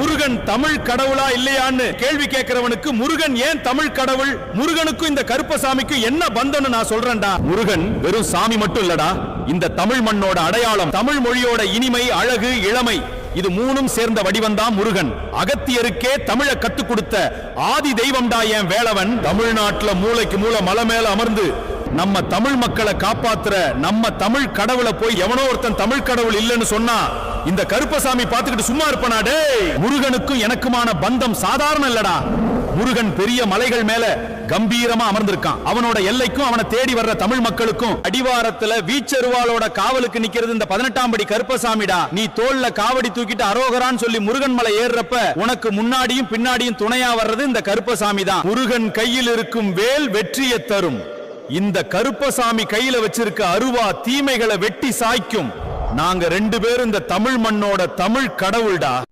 முருகன் தமிழ் கடவுளா இல்லையான்னு கேள்வி கேட்கிறவனுக்கு முருகன் ஏன் தமிழ் கடவுள், முருகனுக்கும் இந்த கருப்பசாமிக்கும் என்ன பந்தம்னு நான் சொல்றேன்டா. முருகன் வெறும் சாமி மட்டும் இல்லடா, இந்த தமிழ் மண்ணோட அடையாளம், தமிழ் மொழியோட இனிமை, அழகு, இளமை, இது மூணும் சேர்ந்த வடிவம்தான் முருகன். அகத்தியருக்கே தமிழ கத்து கொடுத்த ஆதி தெய்வம்டா என் வேளவன். தமிழ்நாட்டுல மூளைக்கு மூளை மலை மேல அமர்ந்து நம்ம தமிழ் மக்களை காப்பாத்துற நம்ம தமிழ் கடவுளை போய் எவனோ ஒருத்தன் தமிழ் கடவுள் இல்லைன்னு சொன்னா இந்த கருப்பசாமி பார்த்துக்கிட்டு சும்மா இருப்பனா? டேய், முருகனுக்கும் எனக்குமான பந்தம் சாதாரண இல்லடா. முருகன் பெரிய மலைகள் மேல கம்பீரமா அமர்ந்திருக்கான். அவனோட எல்லைக்கும் அவனை தேடி வர்ற தமிழ் மக்களுக்கும் அடிவாரத்துல வீச்சருவாளோட காவலுக்கு நிக்கிறது இந்த 18ஆம் படி கருப்பசாமிடா. நீ தோல்ல காவடி தூக்கிட்டு அரோகரான்னு சொல்லி முருகன் மலை ஏறுறப்ப உனக்கு முன்னாடியும் பின்னாடியும் துணையா வர்றது இந்த கருப்பசாமி தான். முருகன் கையில் இருக்கும் வேல் வெற்றியை தரும். இந்த கருப்பசாமி கையில வச்சிருக்க அருவா தீமைகளை வெட்டி சாய்க்கும். நாங்க 2 பேரும் இந்த தமிழ் மண்ணோட தமிழ் கடவுள்டா.